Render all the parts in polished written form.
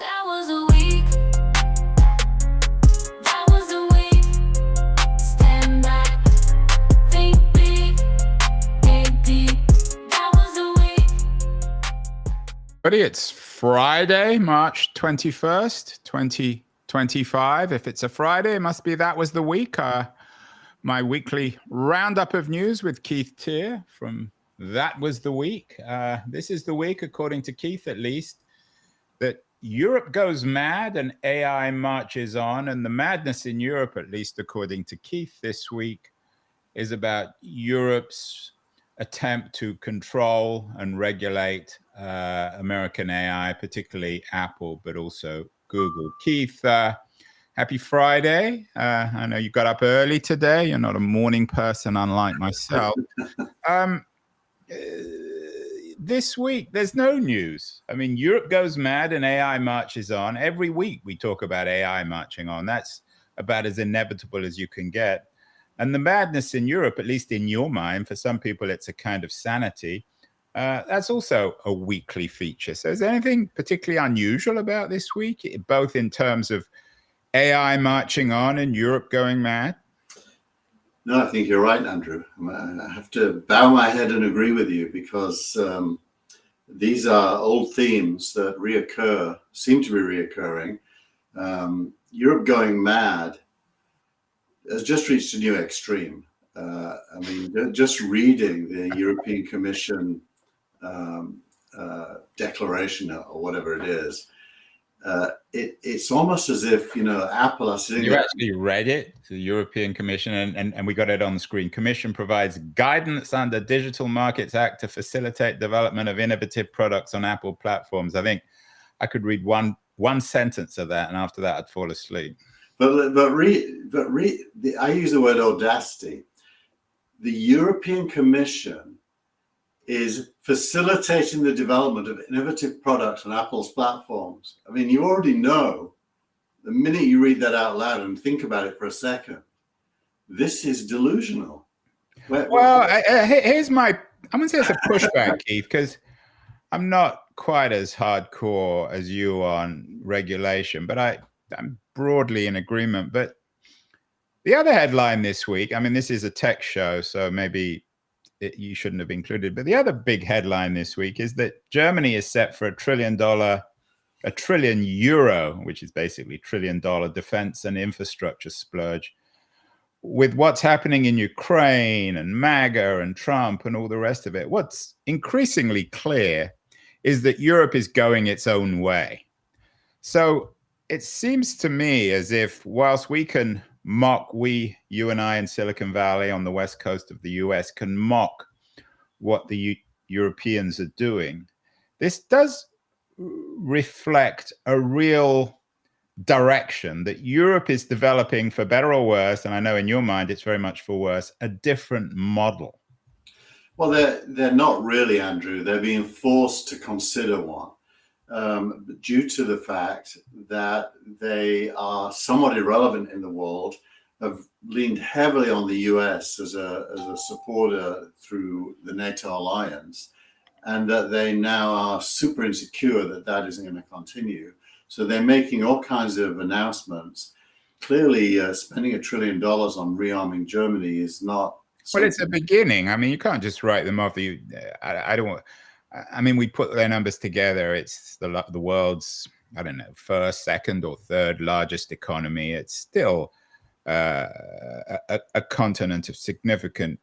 That was a week. That was a week. Stand back. Think big. Dig deep. That was a week. Buddy, it's Friday, March 21st, 2025. If it's a Friday, it must be that was the week. My weekly roundup of news with Keith Teare from That Was the Week. This is the week, according to Keith at least, that Europe goes mad and AI marches on. And the madness in Europe, at least according to Keith this week, is about Europe's attempt to control and regulate American AI, particularly Apple, but also Google. Keith, happy Friday. I know you got up early today. You're not a morning person, unlike myself. This week, there's no news. I mean, Europe goes mad and AI marches on. Every week we talk about AI marching on. That's about as inevitable as you can get. And the madness in Europe, at least in your mind, for some people, it's a kind of sanity. That's also a weekly feature. So is there anything particularly unusual about this week, both in terms of AI marching on and Europe going mad? No, I think you're right, Andrew. I have to bow my head and agree with you because these are old themes that seem to be reoccurring. Europe going mad has just reached a new extreme. I mean, just reading the European Commission declaration or whatever it is, it's almost as if, Apple are sitting You there. actually read it, the European Commission, and we got it on the screen. Commission provides guidance under Digital Markets Act to facilitate development of innovative products on Apple platforms. I think I could read one sentence of that, and after that I'd fall asleep. But I use the word audacity. The European Commission is facilitating the development of innovative products on Apple's platforms. I mean, you already know, the minute you read that out loud and think about it for a second, this is delusional. Here's I'm going to say it's a pushback, Keith, because I'm not quite as hardcore as you on regulation, but I'm broadly in agreement. But the other headline this week, I mean, this is a tech show, so maybe you shouldn't have included, but the other big headline this week is that Germany is set for $1 trillion euro, which is basically $1 trillion defense and infrastructure splurge. With what's happening in Ukraine and MAGA and Trump and all the rest of it, what's increasingly clear is that Europe is going its own way. So it seems to me as if whilst we can you and I in Silicon Valley on the west coast of the US can mock what the Europeans are doing, this does reflect a real direction that Europe is developing, for better or worse, and I know in your mind it's very much for worse, a different model. Well, they're not really, Andrew. They're being forced to consider one. Due to the fact that they are somewhat irrelevant in the world, have leaned heavily on the US as a supporter through the NATO alliance, and that they now are super insecure that isn't going to continue. So they're making all kinds of announcements. Clearly, spending $1 trillion on rearming Germany is not. Well, it's a beginning. I mean, you can't just write them off. I mean, we put their numbers together. It's the world's, I don't know, first, second, or third largest economy. It's still a continent of significant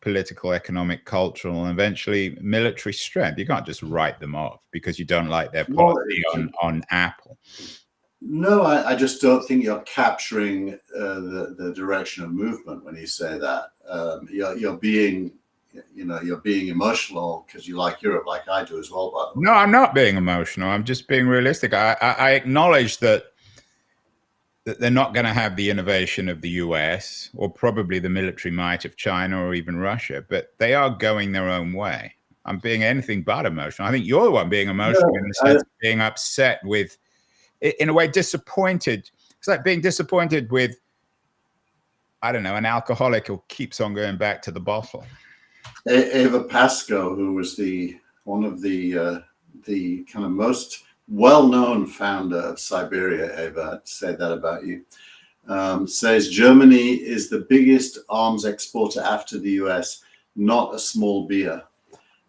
political, economic, cultural, and eventually military strength. You can't just write them off because you don't like their policy on Apple. No, I just don't think you're capturing the direction of movement when you say that. You're being emotional because you like Europe, like I do as well, by the way. No, I'm not being emotional. I'm just being realistic. I acknowledge that they're not going to have the innovation of the US or probably the military might of China or even Russia, but they are going their own way. I'm being anything but emotional. I think you're the one being emotional in the sense of being upset with, in a way, disappointed. It's like being disappointed with, I don't know, an alcoholic who keeps on going back to the bottle. Eva Pasco, who was one of the kind of most well-known founder of Siberia, Eva, said that about you, says Germany is the biggest arms exporter after the US, not a small beer.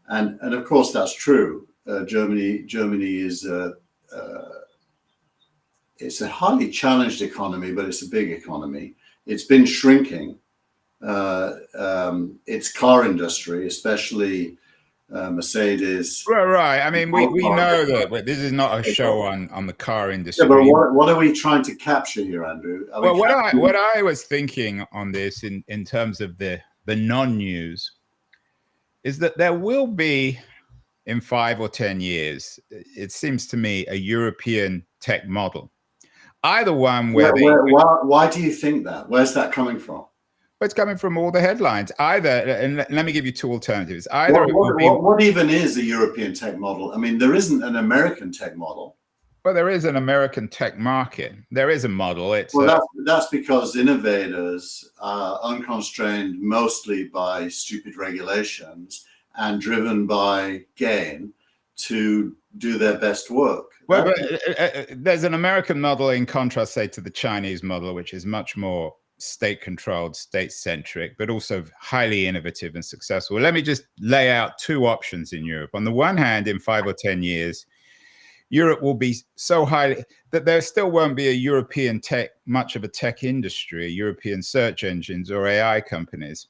And of course, that's true. Germany is it's a highly challenged economy, but it's a big economy. It's been shrinking. Its car industry, especially Mercedes. Right. I mean, we know that this is not a show on the car industry. Yeah, but what are we trying to capture here, Andrew? Well, what I was thinking on this in terms of the non-news is that there will be, in 5 or 10 years, it seems to me, a European tech model. Either one where why do you think that? Where's that coming from? It's coming from all the headlines. Either, and let me give you two alternatives. Either what even is a European tech model? I mean, there isn't an American tech model. Well, there is an American tech market. There is a model. That's because innovators are unconstrained mostly by stupid regulations and driven by gain to do their best work. Well, there's an American model in contrast, say, to the Chinese model, which is much more state-controlled, state-centric, but also highly innovative and successful. Let me just lay out two options in Europe. On the one hand, in 5 or 10 years, Europe will be so highly that there still won't be a European tech, much of a tech industry, European search engines or AI companies,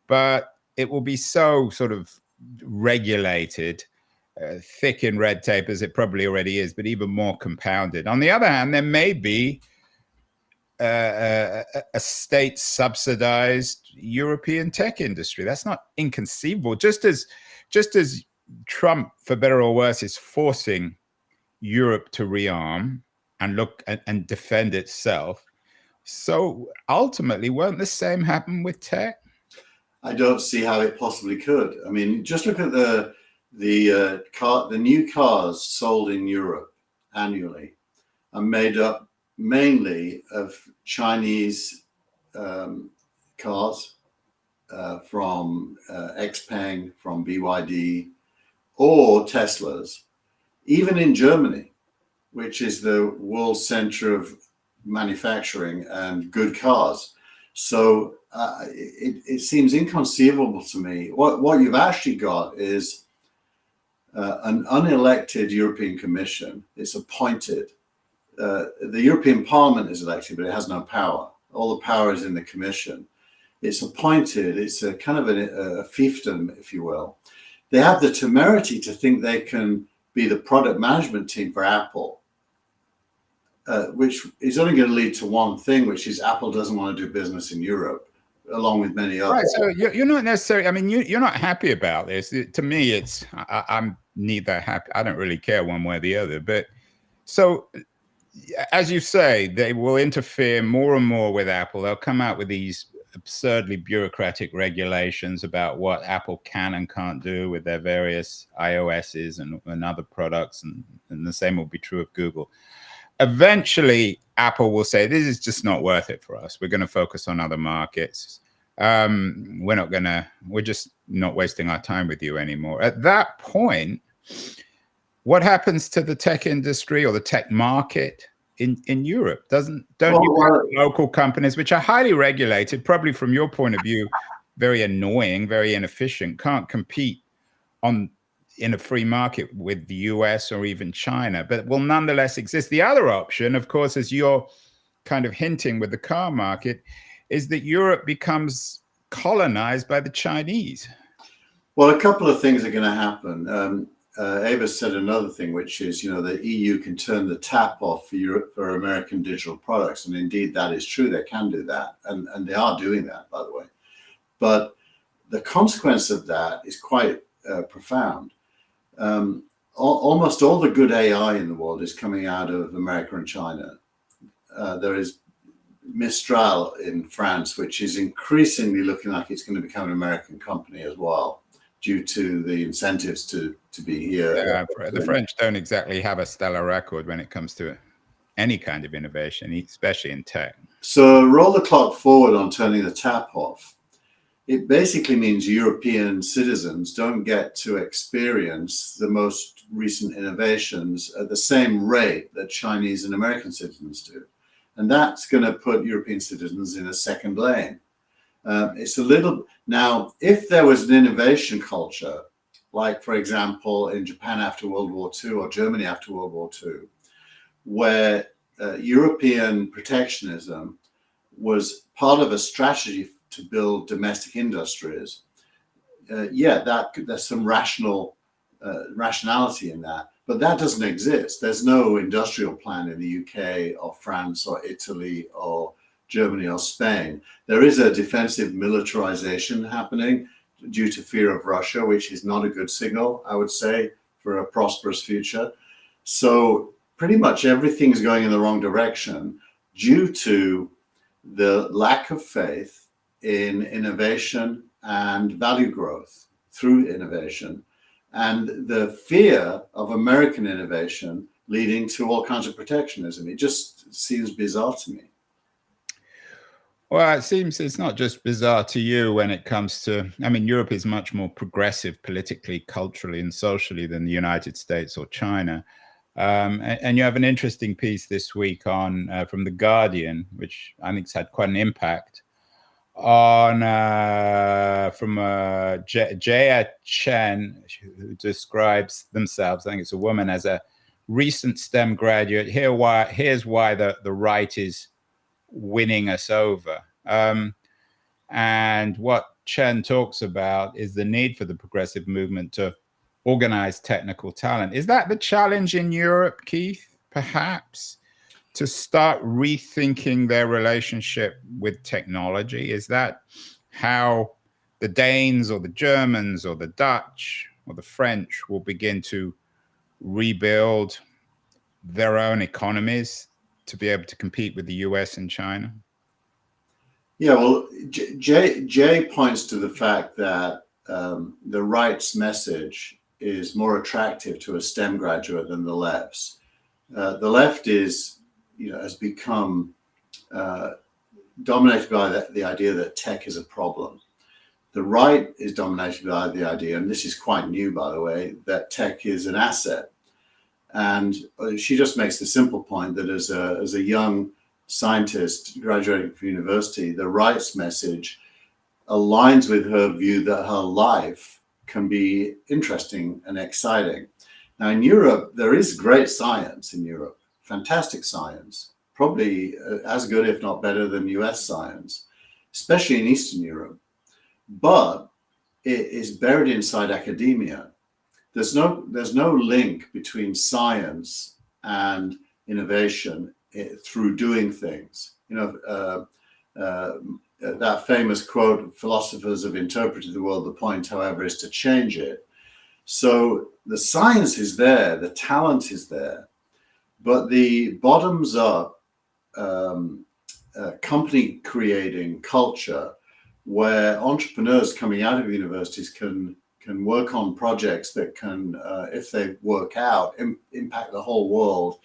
but it will be so sort of regulated, thick in red tape as it probably already is, but even more compounded. On the other hand, there may be a state subsidized European tech industry. That's not inconceivable. Just as Trump, for better or worse, is forcing Europe to rearm and look and defend itself, so ultimately won't the same happen with tech? I don't see how it possibly could. I mean, just look at the new cars sold in Europe annually are made up mainly of Chinese cars from XPeng, from BYD, or Teslas. Even in Germany, which is the world center of manufacturing and good cars. So it seems inconceivable to me. What you've actually got is an unelected European Commission. It's appointed. The European Parliament is elected, but it has no power. All the power is in the Commission. It's appointed. It's a kind of a fiefdom, if you will. They have the temerity to think they can be the product management team for Apple, which is only going to lead to one thing, which is Apple doesn't want to do business in Europe, along with many others. Right. So you're not necessarily, I mean, you're not happy about this. To me, I'm neither happy. I don't really care one way or the other. But so, as you say, they will interfere more and more with Apple. They'll come out with these absurdly bureaucratic regulations about what Apple can and can't do with their various iOSs and other products, and the same will be true of Google. Eventually, Apple will say, this is just not worth it for us. We're going to focus on other markets. We're just not wasting our time with you anymore. At that point, what happens to the tech industry or the tech market in Europe? You have local companies which are highly regulated, probably from your point of view, very annoying, very inefficient, can't compete in a free market with the US or even China, but will nonetheless exist. The other option, of course, as you're kind of hinting with the car market, is that Europe becomes colonized by the Chinese. Well, a couple of things are going to happen. Ava said another thing, which is, the EU can turn the tap off for American digital products. And indeed, that is true. They can do that. And they are doing that, by the way. But the consequence of that is quite profound. Almost all the good AI in the world is coming out of America and China. There is Mistral in France, which is increasingly looking like it's going to become an American company as well, due to the incentives to be here. Yeah, the French don't exactly have a stellar record when it comes to any kind of innovation, especially in tech. So roll the clock forward on turning the tap off. it basically means European citizens don't get to experience the most recent innovations at the same rate that Chinese and American citizens do. And that's going to put European citizens in a second lane. It's a little, now, if there was an innovation culture, like, for example, in Japan after World War II or Germany after World War II, where European protectionism was part of a strategy to build domestic industries, there's some rationality in that, but that doesn't exist. There's no industrial plan in the UK or France or Italy or Germany or Spain. There is a defensive militarization happening due to fear of Russia, which is not a good signal, I would say, for a prosperous future. So pretty much everything's going in the wrong direction due to the lack of faith in innovation and value growth through innovation, and the fear of American innovation leading to all kinds of protectionism. It just seems bizarre to me. Well, it seems it's not just bizarre to you when it comes to, I mean, Europe is much more progressive politically, culturally, and socially than the United States or China. And you have an interesting piece this week on from The Guardian, which I think has had quite an impact on from Jia Chen, who describes themselves, I think it's a woman, as a recent STEM graduate. Here's why the right is winning us over. And what Chen talks about is the need for the progressive movement to organize technical talent. Is that the challenge in Europe, Keith, perhaps, to start rethinking their relationship with technology? Is that how the Danes or the Germans or the Dutch or the French will begin to rebuild their own economies to be able to compete with the US and China? Yeah, well, Jay points to the fact that the right's message is more attractive to a STEM graduate than the left's. The left is, has become dominated by the idea that tech is a problem. The right is dominated by the idea, and this is quite new, by the way, that tech is an asset. And she just makes the simple point that as a young scientist graduating from university, the right's message aligns with her view that her life can be interesting and exciting. Now, in Europe, there is great science in Europe, fantastic science, probably as good, if not better, than US science, especially in Eastern Europe. But it is buried inside academia. There's no link between science and innovation through doing things. That famous quote, "Philosophers have interpreted the world. The point, however, is to change it." So the science is there, the talent is there, but the bottoms up company creating culture where entrepreneurs coming out of universities can work on projects that can, if they work out, impact the whole world,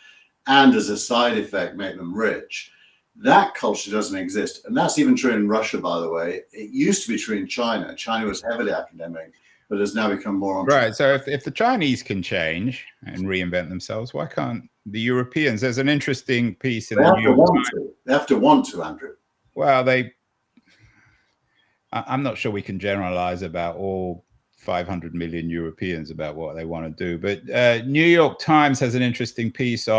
and as a side effect, make them rich. That culture doesn't exist. And that's even true in Russia, by the way. It used to be true in China. China was heavily academic, but has now become more right. So if the Chinese can change and reinvent themselves, why can't the Europeans? There's an interesting piece in the New York Times. They have to want to, Andrew. Well, I'm not sure we can generalize about all 500 million Europeans about what they want to do, but New York Times has an interesting piece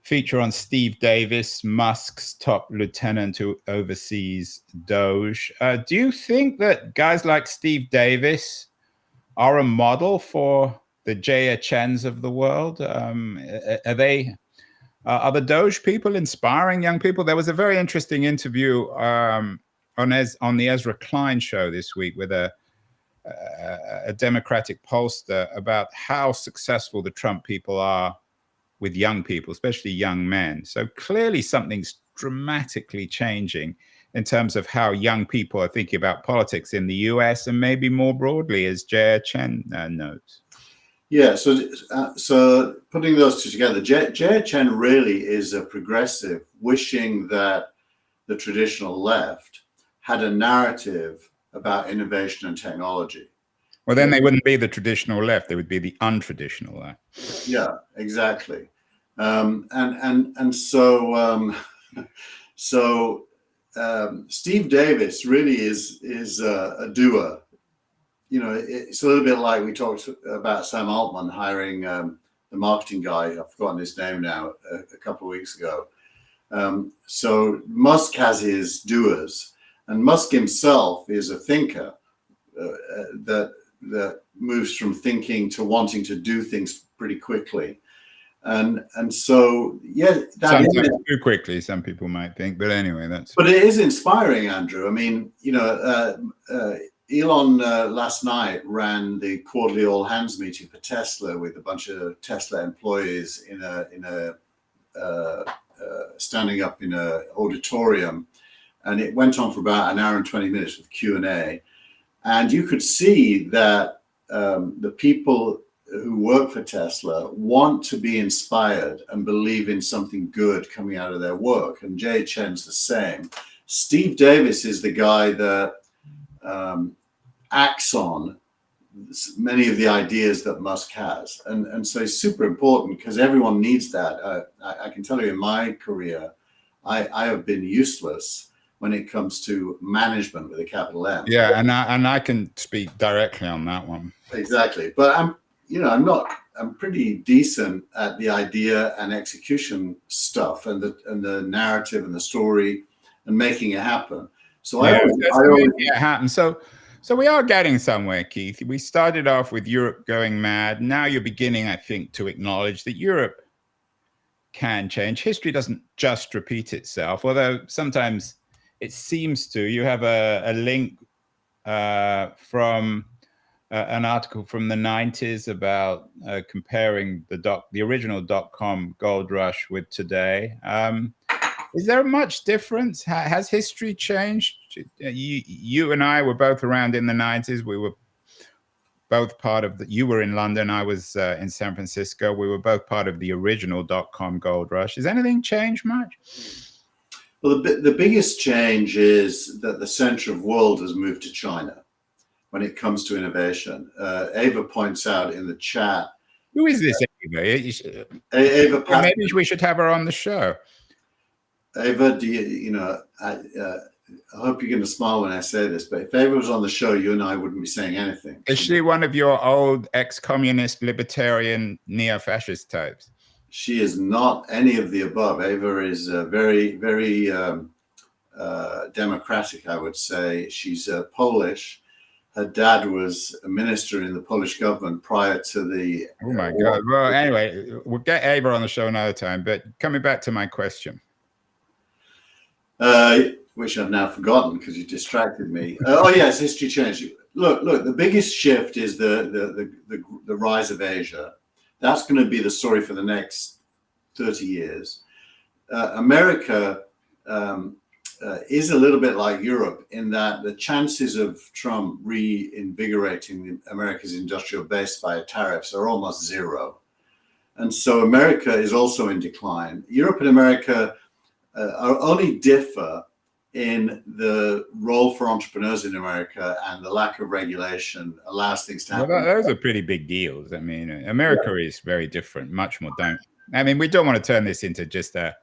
feature on Steve Davis, Musk's top lieutenant who oversees Doge. Do you think that guys like Steve Davis are a model for the Jia Chens of the world? Are the Doge people inspiring young people? There was a very interesting interview on the Ezra Klein show this week with a Democratic pollster about how successful the Trump people are with young people, especially young men. So clearly something's dramatically changing in terms of how young people are thinking about politics in the US and maybe more broadly, as Jia Chen notes. Yeah, so putting those two together, Jia Chen really is a progressive wishing that the traditional left had a narrative about innovation and technology. Well, then they wouldn't be the traditional left; they would be the untraditional left. Yeah, exactly. And so Steve Davis really is a doer. You know, it's a little bit like we talked about Sam Altman hiring the marketing guy. I've forgotten his name now. A couple of weeks ago. So Musk has his doers, and Musk himself is a thinker that moves from thinking to wanting to do things pretty quickly. And so, yeah, sometimes too quickly, some people might think, but anyway, But it is inspiring, Andrew. I mean, you know, Elon last night ran the quarterly all hands meeting for Tesla with a bunch of Tesla employees in a standing up in a auditorium, and it went on for about an hour and 20 minutes with Q&A. And you could see that the people who work for Tesla want to be inspired and believe in something good coming out of their work. And Jay Chen's the same. Steve Davis is the guy that acts on many of the ideas that Musk has. And so it's super important because everyone needs that. I can tell you in my career, I have been useless when it comes to management with a capital M. Yeah, and I can speak directly on that one. Exactly. But I'm pretty decent at the idea and execution stuff and the narrative and the story and making it happen. So making it happen. So we are getting somewhere, Keith. We started off with Europe going mad. Now you're beginning, I think, to acknowledge that Europe can change. History doesn't just repeat itself, although sometimes it seems to. You have a link from an article from the 90s about comparing the original .com gold rush with today. Is there much difference? Has history changed? You and I were both around in the 90s. We were both part of you were in London. I was in San Francisco. We were both part of the original .com gold rush. Has anything changed much? Well, the biggest change is that the center of world has moved to China when it comes to innovation. Ava points out in the chat. Who is this Ava? Ava, maybe we should have her on the show. Ava, I hope you're going to smile when I say this, but if Ava was on the show, you and I wouldn't be saying anything. Is she one of your old ex-communist, libertarian, neo-fascist types? She is not any of the above. Ava is very, very democratic, I would say. She's Polish. Her dad was a minister in the Polish government prior to the... Oh, my God. Well, anyway, we'll get Ava on the show another time, but coming back to my question. Which I've now forgotten because you distracted me. Oh yes, history changed. Look. The biggest shift is the rise of Asia. That's going to be the story for the next 30 years. America is a little bit like Europe in that the chances of Trump reinvigorating America's industrial base via tariffs are almost zero, and so America is also in decline. Europe and America only differ in the role for entrepreneurs in America, and the lack of regulation allows things to happen. Well, those are pretty big deals. I mean, America is very different, much more. We don't want to turn this into just a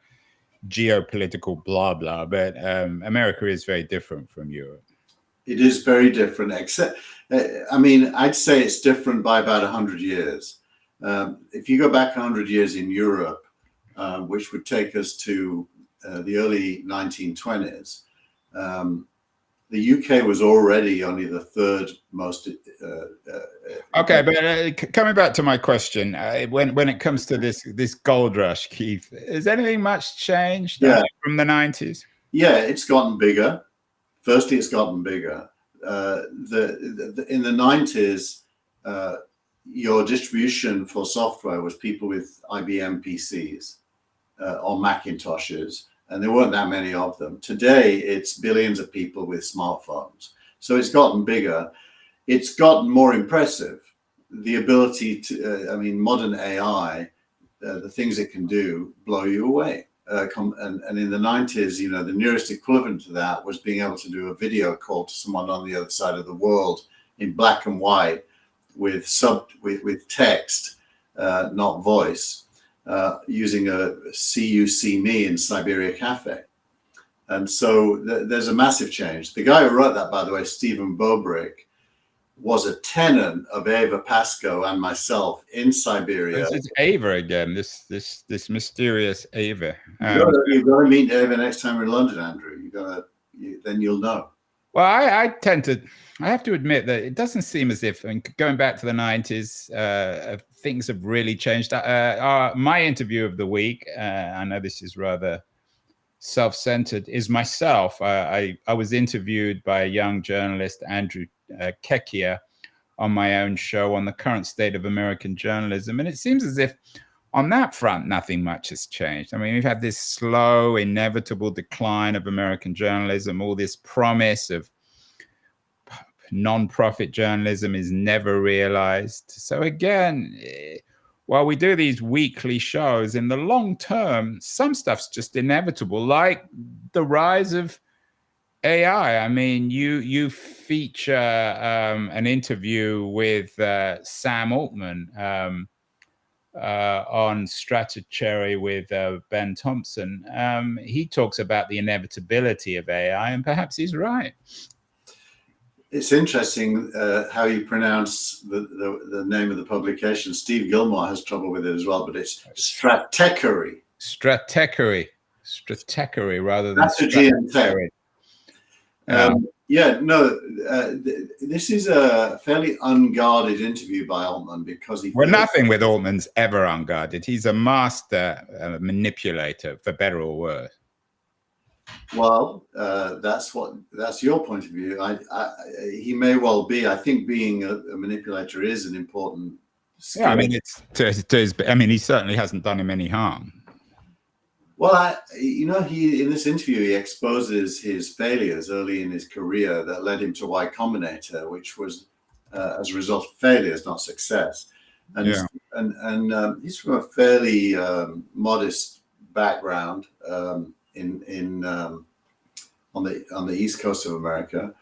geopolitical blah blah, but America is very different from Europe. It is very different, except I'd say it's different by about 100 years. If you go back 100 years in Europe, which would take us to the early 1920s, the UK was already only the third most. Okay, but coming back to my question, when it comes to this gold rush, Keith, has anything much changed from the 90s? Yeah, it's gotten bigger. Firstly, it's gotten bigger. In the 90s, your distribution for software was people with IBM PCs or Macintoshes, and there weren't that many of them. Today, it's billions of people with smartphones. So it's gotten bigger. It's gotten more impressive. The ability to, modern AI, the things it can do blow you away. and in the 90s, the nearest equivalent to that was being able to do a video call to someone on the other side of the world in black and white with text, not voice, using a "See You, See Me" in Siberia Cafe. And so there's a massive change. The guy who wrote that, by the way, Stephen Bobrick, was a tenant of Eva Pasco and myself in Siberia. It's Ava again. This mysterious Ava. You've got to meet Ava next time you're in London, Andrew. Then you'll know. Well, I have to admit that it doesn't seem as if, going back to the 90s, things have really changed. My interview of the week, I know this is rather self-centered, is myself. I was interviewed by a young journalist, Andrew Kekia, on my own show on the current state of American journalism. And it seems as if on that front, nothing much has changed. I mean, we've had this slow, inevitable decline of American journalism. All this promise of non-profit journalism is never realized. So again, while we do these weekly shows, in the long term, some stuff's just inevitable, like the rise of AI. I mean, you feature an interview with Sam Altman on Stratocherry with Ben Thompson. He talks about the inevitability of AI, and perhaps he's right. It's interesting how you pronounce the name of the publication. Steve Gilmore has trouble with it as well, but it's Stratechery. Stratechery rather than That's a GM. This is a fairly unguarded interview by Altman because he. Well, nothing with Altman's ever unguarded. He's a master manipulator, for better or worse. Well, that's your point of view. He may well be. I think being a manipulator is an important skill. Yeah, I mean, he certainly hasn't done him any harm. Well, he in this interview he exposes his failures early in his career that led him to Y Combinator, which was as a result of failures, not success. And he's from a fairly modest background on the East Coast of America.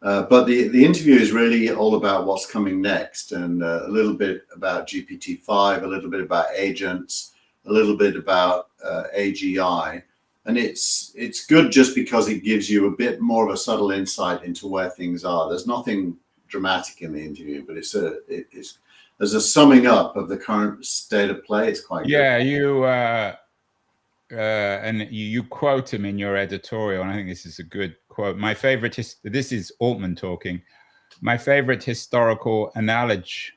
But the interview is really all about what's coming next, and a little bit about GPT-5, a little bit about agents, a little bit about AGI, and it's good just because it gives you a bit more of a subtle insight into where things are. There's nothing dramatic in the interview, but there's a summing up of the current state of play. It's quite good. You quote him in your editorial, and I think this is a good quote. My favorite this is Altman talking. My favorite historical analogy,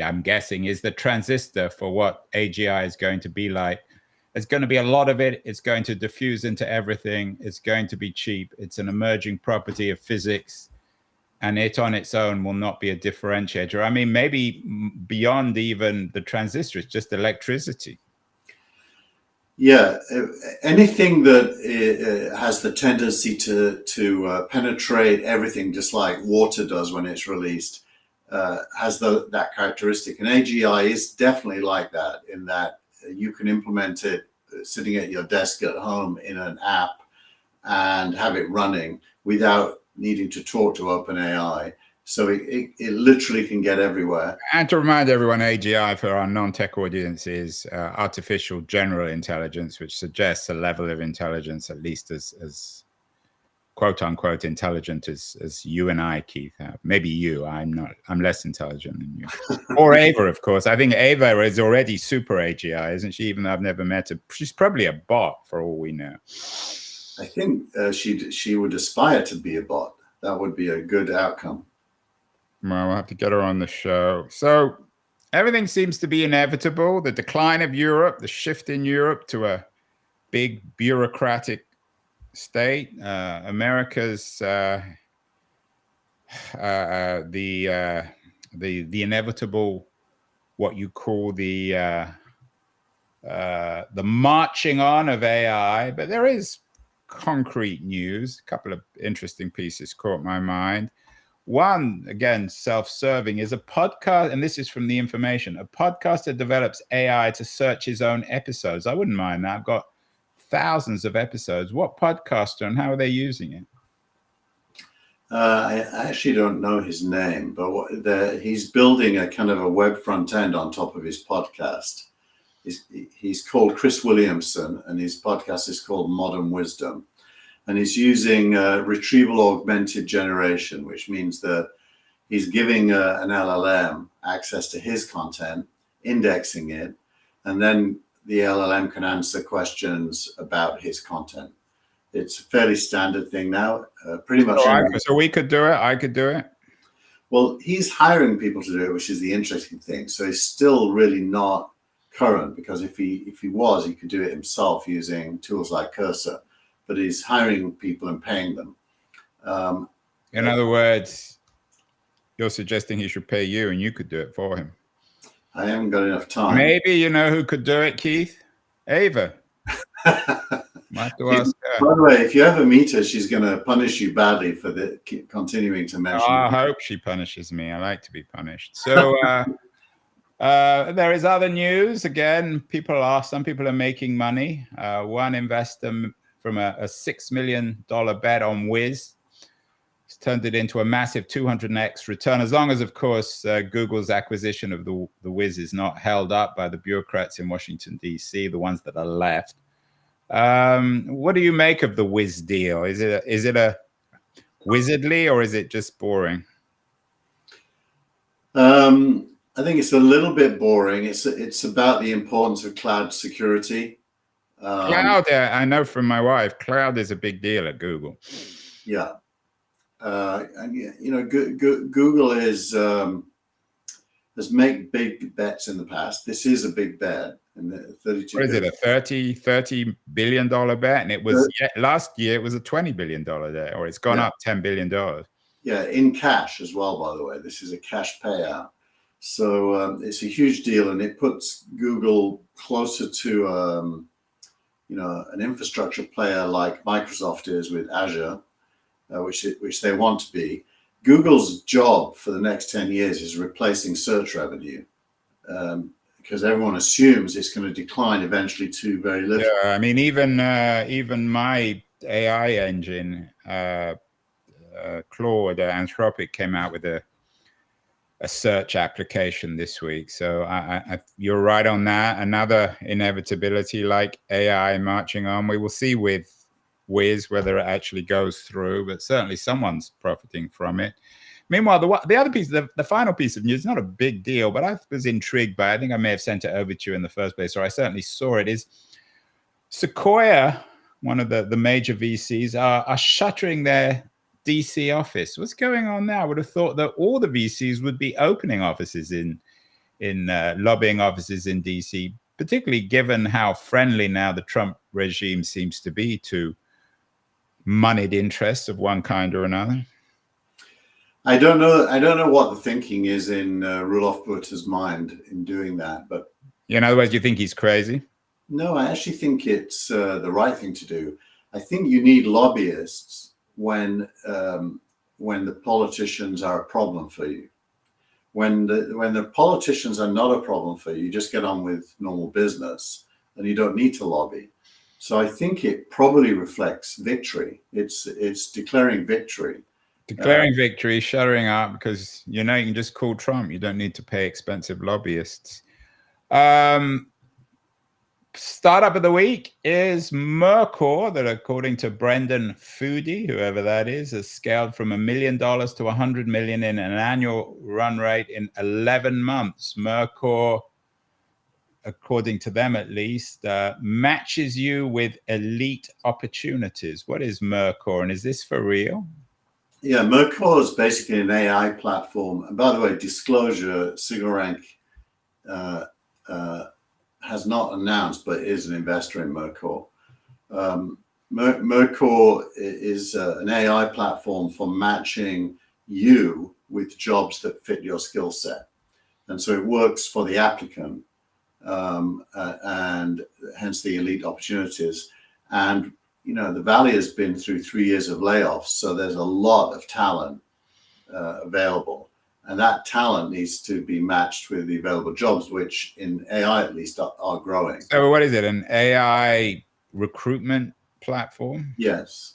I'm guessing, is the transistor for what AGI is going to be like. There's going to be a lot of it. It's going to diffuse into everything. It's going to be cheap. It's an emerging property of physics, and it on its own will not be a differentiator. I mean, maybe beyond even the transistor, it's just electricity. Yeah, anything that has the tendency to penetrate everything, just like water does when it's released, has that characteristic. And AGI is definitely like that, in that you can implement it sitting at your desk at home in an app and have it running without needing to talk to OpenAI. So it literally can get everywhere. And to remind everyone, AGI for our non-tech audience is artificial general intelligence, which suggests a level of intelligence at least as quote unquote intelligent as you and I, Keith, have. Maybe you. I'm less intelligent than you. Or Ava, of course. I think Ava is already super AGI, isn't she? Even though I've never met her. She's probably a bot for all we know. I think she would aspire to be a bot. That would be a good outcome. Well, we'll have to get her on the show. So everything seems to be inevitable. The decline of Europe, the shift in Europe to a big bureaucratic state. America's the inevitable, what you call the marching on of AI. But there is concrete news. A couple of interesting pieces caught my mind. One, again, self-serving, is a podcast, and this is from The Information. A podcaster develops AI to search his own episodes. I wouldn't mind that. I've got thousands of episodes. What podcaster and how are they using it? I actually don't know his name, but he's building a kind of a web front end on top of his podcast. He's called Chris Williamson, and his podcast is called Modern Wisdom. And he's using retrieval augmented generation, which means that he's giving an LLM access to his content, indexing it, and then the LLM can answer questions about his content. It's a fairly standard thing now. Pretty much. So we could do it. I could do it. Well, he's hiring people to do it, which is the interesting thing. So he's still really not current, because if he was, he could do it himself using tools like Cursor. But he's hiring people and paying them. In other words, you're suggesting he should pay you, and you could do it for him. I haven't got enough time. Maybe you know who could do it, Keith? Ava. Might have to ask her. By the way, if you ever meet her, she's going to punish you badly for continuing to mention. I hope she punishes me. I like to be punished. So there is other news. Again, some people are making money. One investor from a $6 million bet on Wiz has turned it into a massive 200x return, as long as, of course, Google's acquisition of the Wiz is not held up by the bureaucrats in Washington, D.C., the ones that are left. What do you make of the Wiz deal? Is it a wizardly, or is it just boring? I think it's a little bit boring. It's about the importance of cloud security. Cloud, I know from my wife, cloud is a big deal at Google. Yeah. And you know, Google has made big bets in the past. This is a big bet. And 32. What is it? A $30 billion bet, and it was last year. It was a $20 billion bet, or it's gone up $10 billion. Yeah, in cash as well. By the way, this is a cash payout, so it's a huge deal, and it puts Google closer to an infrastructure player like Microsoft is with Azure, which they want to be. Google's job for the next 10 years is replacing search revenue. Because everyone assumes it's going to decline eventually to very little. Yeah, I mean, even my AI engine, Claude, Anthropic, came out with a search application this week. So you're right on that. Another inevitability, like AI marching on. We will see with Wiz whether it actually goes through, but certainly someone's profiting from it. Meanwhile, the other piece, the final piece of news, not a big deal, but I was intrigued by it. I think I may have sent it over to you in the first place, or I certainly saw it, is Sequoia, one of the major VCs, are shuttering their DC office. What's going on now? I would have thought that all the VCs would be opening offices in lobbying offices in DC, particularly given how friendly now the Trump regime seems to be to moneyed interests of one kind or another. I don't know what the thinking is in Roelof Botha's mind in doing that, but in other words, you think he's crazy? No, I actually think it's the right thing to do. I think you need lobbyists when the politicians are a problem for you. When the politicians are not a problem for you, you just get on with normal business, and you don't need to lobby. So I think it probably reflects victory. It's declaring victory. Declaring victory, shuttering up, because you can just call Trump. You don't need to pay expensive lobbyists. Startup of the week is Mercor, that according to Brendan Foodie, whoever that is, has scaled from $1 million to $100 million in an annual run rate in 11 months. Mercor, according to them at least, matches you with elite opportunities. What is Mercor, and is this for real? Yeah, Mercor is basically an AI platform. And by the way, disclosure, SignalRank has not announced, but is an investor in Mercor. Mercor is an AI platform for matching you with jobs that fit your skill set. And so it works for the applicant, and hence the elite opportunities. And the Valley has been through 3 years of layoffs, so there's a lot of talent available. And that talent needs to be matched with the available jobs, which in AI at least are growing. So what is it, an AI recruitment platform? Yes.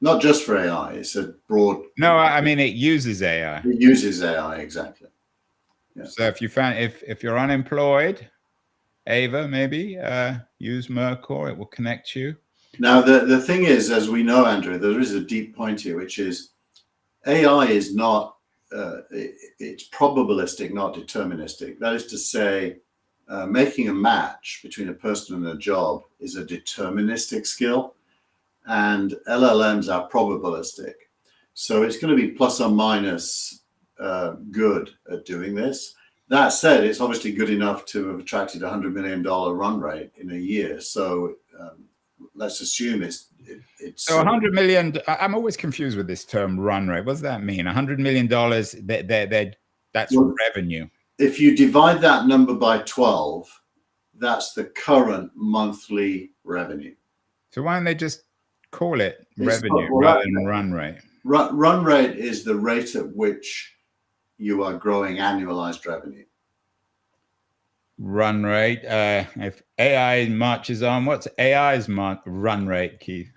Not just for AI. It's a broad. No, I mean it uses AI. It uses AI, exactly. Yeah. So if you're unemployed, Ava, maybe use Mercor. It will connect you. Now, the thing is, as we know, Andrew, there is a deep point here, which is AI is not, it's probabilistic, not deterministic. That is to say, making a match between a person and a job is a deterministic skill, and LLMs are probabilistic. So it's going to be plus or minus good at doing this. That said, it's obviously good enough to have attracted a $100 million run rate in a year. So let's assume it's so 100 million. I'm always confused with this term run rate. What does that mean? $100 million. That's revenue. If you divide that number by 12, that's the current monthly revenue. So why don't they just call it revenue rather than run rate? Run rate is the rate at which you are growing annualized revenue. Run rate. If AI marches on, what's AI's run rate, Keith?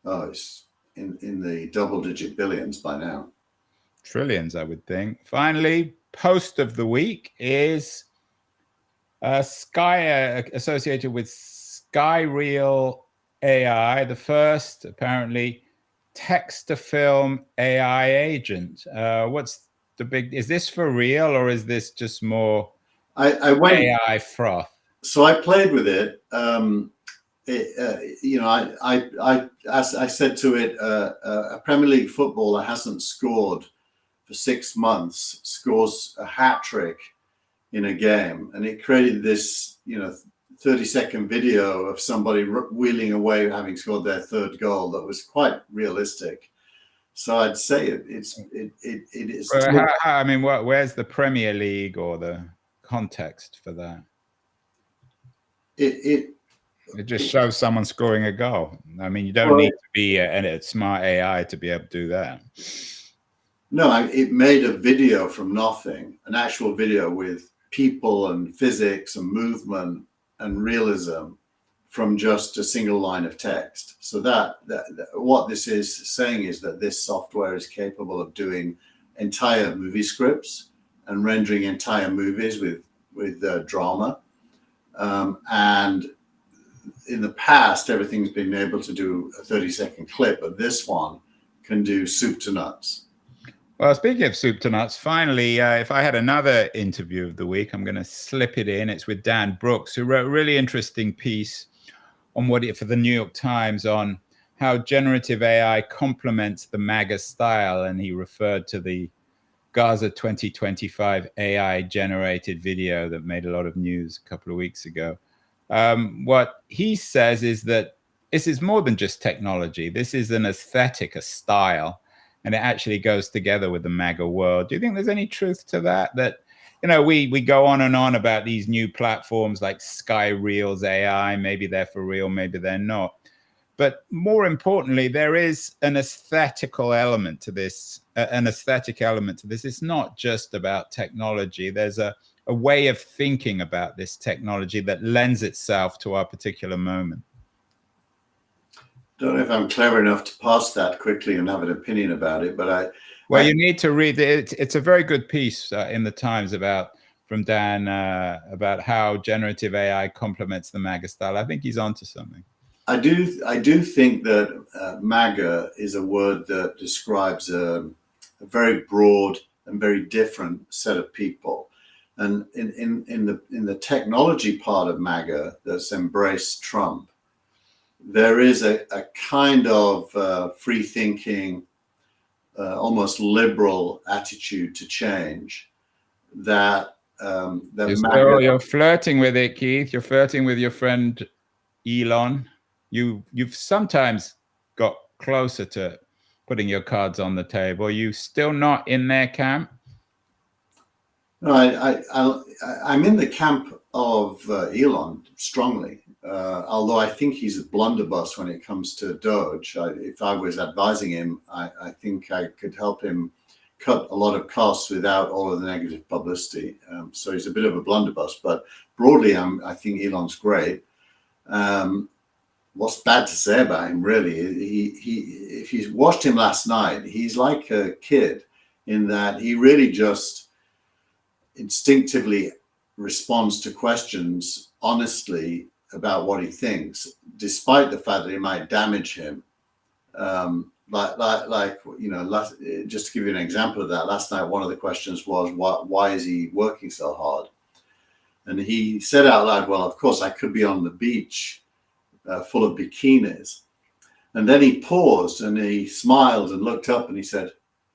Oh, it's in the double-digit billions by now. Trillions, I would think. Finally, post of the week is Sky associated with SkyReal AI, the first apparently text-to-film AI agent. What's the big? Is this for real or is this just more AI froth? So I played with it. As I said to it, a Premier League footballer hasn't scored for 6 months, scores a hat trick in a game, and it created this, 30-second video of somebody wheeling away having scored their third goal that was quite realistic. So I'd say it is. Well, I mean, where's the Premier League or the context for that? It just shows someone scoring a goal. I mean, you don't need to be a smart AI to be able to do that. No, it made a video from nothing, an actual video with people and physics and movement and realism from just a single line of text. So that what this is saying is that this software is capable of doing entire movie scripts and rendering entire movies with drama. And in the past, everything's been able to do a 30-second clip, but this one can do soup to nuts. Well, speaking of soup to nuts, finally, if I had another interview of the week, I'm going to slip it in. It's with Dan Brooks, who wrote a really interesting piece on for the New York Times on how generative AI complements the MAGA style. And he referred to the Gaza 2025 AI-generated video that made a lot of news a couple of weeks ago. What he says is that this is more than just technology. This is an aesthetic, a style. And it actually goes together with the MAGA world. Do you think there's any truth to that? That, we go on and on about these new platforms like SkyReal's AI. Maybe they're for real, maybe they're not. But more importantly, there is an aesthetical element to this. It's not just about technology. There's a way of thinking about this technology that lends itself to our particular moment. Don't know if I'm clever enough to pass that quickly and have an opinion about it, but you need to read it. It's a very good piece in the Times from Dan about how generative AI complements the MAGA style. I think he's onto something. I do think that MAGA is a word that describes a very broad and very different set of people. And in the technology part of MAGA that's embraced Trump, there is a kind of free-thinking, almost liberal attitude to change that you're flirting with it, Keith. You're flirting with your friend Elon. You've sometimes got closer to putting your cards on the table. Are you still not in their camp? No, I'm in the camp of Elon strongly. Although I think he's a blunderbuss when it comes to Doge. If I was advising him, I think I could help him cut a lot of costs without all of the negative publicity. So he's a bit of a blunderbuss, but broadly, I think Elon's great. what's bad to say about him, really. If you watched him last night, he's like a kid in that he really just instinctively responds to questions honestly about what he thinks, despite the fact that it might damage him. Like you know, just to give you an example of that, last night one of the questions was, why is he working so hard? And he said out loud, well, of course I could be on the beach full of bikinis. And then he paused and he smiled and looked up and he said,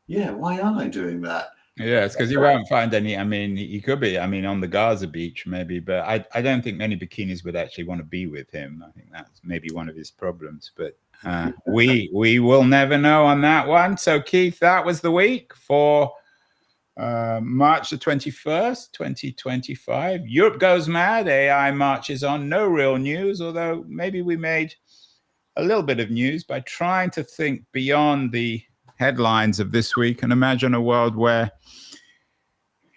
yeah, why aren't I doing that? Yeah, it's because you won't find any. I mean, he could be. I mean, on the Gaza beach, maybe, but I don't think many bikinis would actually want to be with him. I think that's maybe one of his problems. But we will never know on that one. So, Keith, that was the week for March the 21st, 2025. Europe goes mad. AI marches on. No real news, although maybe we made a little bit of news by trying to think beyond the headlines of this week and imagine a world where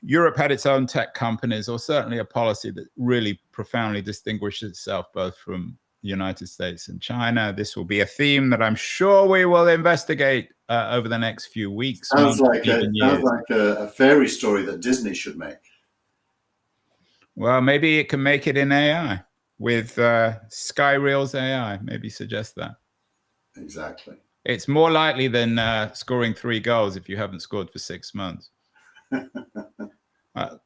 Europe had its own tech companies, or certainly a policy that really profoundly distinguishes itself both from the United States and China. This will be a theme that I'm sure we will investigate over the next few weeks. Sounds like a fairy story that Disney should make. Well, maybe it can make it in AI with Skyreels AI. Maybe suggest that. Exactly. It's more likely than scoring 3 goals if you haven't scored for 6 months.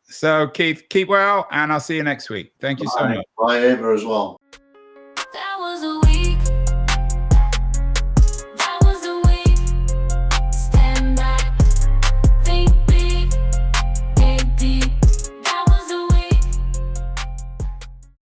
So, Keith, keep well, and I'll see you next week. Thank you so much. Bye, Ava, as well.